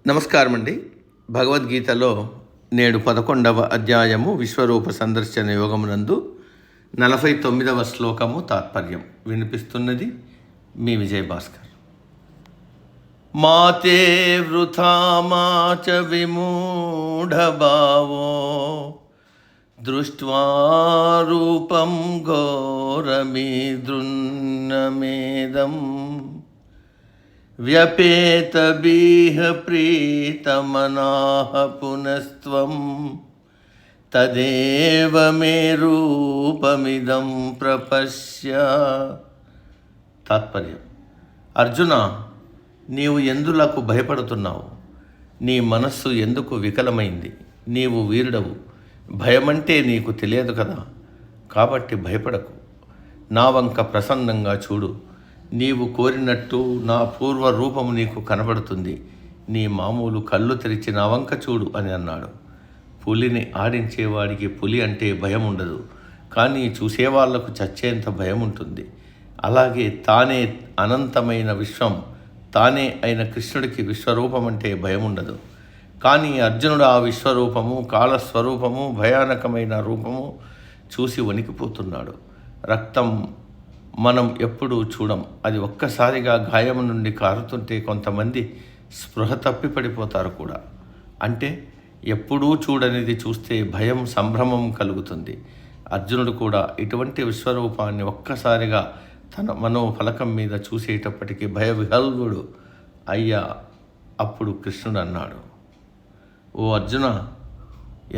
నమస్కారం అండి. భగవద్గీతలో నేడు 11వ అధ్యాయము విశ్వరూప సందర్శన యోగమునందు 49వ శ్లోకము తాత్పర్యం వినిపిస్తున్నది మీ విజయభాస్కర్. మాతే వృథా మాచ విమూఢభావో దృష్ట్వా రూపం ఘోరమీదృన్నమేదం వ్యపేతబీహ ప్రీతమనాః పునస్త్వం తదేవ మే రూపమిదం ప్రపశ్య. తాత్పర్యం: అర్జున, నీవు ఎందులకు భయపడుతున్నావు? నీ మనస్సు ఎందుకు వికలమైంది? నీవు వీరుడవు, భయమంటే నీకు తెలియదు కదా. కాబట్టి భయపడకు, నా వంక ప్రసన్నంగా చూడు. నీవు కోరినట్టు నా పూర్వ రూపము నీకు కనబడుతుంది. నీ మామూలు కళ్ళు తెరిచి నా వంక చూడు అని అన్నాడు. పులిని ఆడించేవాడికి పులి అంటే భయం ఉండదు, కానీ చూసేవాళ్లకు చచ్చేంత భయం ఉంటుంది. అలాగే తానే అనంతమైన విశ్వం, తానే అయిన కృష్ణుడికి విశ్వరూపం అంటే భయం ఉండదు. కానీ అర్జునుడు ఆ విశ్వరూపము, కాలస్వరూపము, భయానకమైన రూపము చూసి వణికిపోతున్నాడు. రక్తం మనం ఎప్పుడూ చూడం, అది ఒక్కసారిగా గాయం నుండి కారుతుంటే కొంతమంది స్పృహ తప్పి పడిపోతారు కూడా. అంటే ఎప్పుడూ చూడనిది చూస్తే భయం, సంభ్రమం కలుగుతుంది. అర్జునుడు కూడా ఇటువంటి విశ్వరూపాన్ని ఒక్కసారిగా తన మనోఫలకం మీద చూసేటప్పటికీ భయవిహల్వుడు అయ్యా. అప్పుడు కృష్ణుడు అన్నాడు, ఓ అర్జున,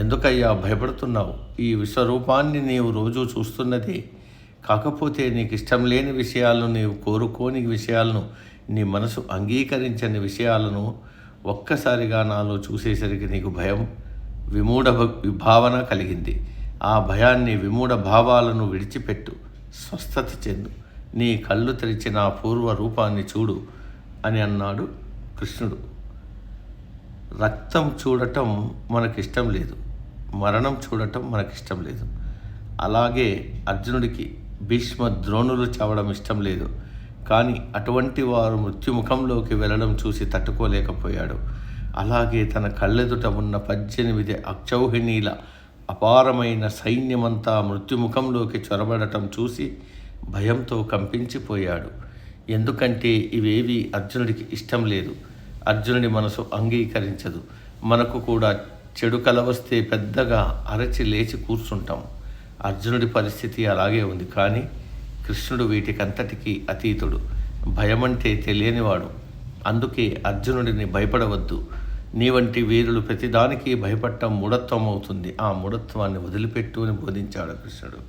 ఎందుకయ్యా భయపడుతున్నావు? ఈ విశ్వరూపాన్ని నీవు రోజూ చూస్తున్నది. కాకపోతే నీకు ఇష్టం లేని విషయాలను, నీవు కోరుకోని విషయాలను, నీ మనసు అంగీకరించని విషయాలను ఒక్కసారిగా నాలో చూసేసరికి నీకు భయం, విమూఢ భావన కలిగింది. ఆ భయాన్ని, విమూఢ భావాలను విడిచిపెట్టు, స్వస్థత చెందు. నీ కళ్ళు తెరిచి నా పూర్వ రూపాన్ని చూడు అని అన్నాడు కృష్ణుడు. రక్తం చూడటం మనకిష్టం లేదు, మరణం చూడటం మనకిష్టం లేదు. అలాగే అర్జునుడికి భీష్మ ద్రోణులు చావడం ఇష్టం లేదు, కానీ అటువంటి వారు మృత్యుముఖంలోకి వెళ్ళడం చూసి తట్టుకోలేకపోయాడు. అలాగే తన కళ్ళెదుట ఉన్న 18 అక్షౌహిణీల అపారమైన సైన్యమంతా మృత్యుముఖంలోకి చొరబడటం చూసి భయంతో కంపించిపోయాడు. ఎందుకంటే ఇవేవి అర్జునుడికి ఇష్టం లేదు. అర్జునుడి మనసు అంగీకరించదు. మనకు కూడా చెడు కల వస్తే పెద్దగా అరచి లేచి కూర్చుంటాం. అర్జునుడి పరిస్థితి అలాగే ఉంది. కానీ కృష్ణుడు వీటికంతటికీ అతీతుడు, భయమంటే తెలియనివాడు. అందుకే అర్జునుడిని భయపడవద్దు. నీ వంటి వీరులు ప్రతిదానికి భయపడటం మూఢత్వం అవుతుంది. ఆ మూఢత్వాన్ని వదిలిపెట్టు అని బోధించాడు కృష్ణుడు.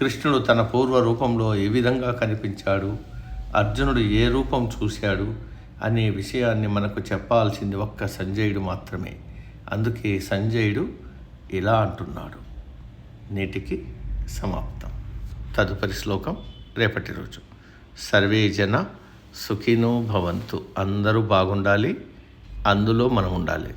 కృష్ణుడు తన పూర్వ రూపంలో ఏ విధంగా కనిపించాడు, అర్జునుడు ఏ రూపం చూశాడు అనే విషయాన్ని మనకు చెప్పాల్సింది ఒక్క సంజయుడు మాత్రమే. అందుకే సంజయుడు ఇలా అంటున్నాడు. నేటికి సమాప్తం. తదుపరి శ్లోకం రేపటి రోజు. సర్వే జన సుఖినో భవంతు. అందరూ బాగుండాలి, అందులో మనం ఉండాలి.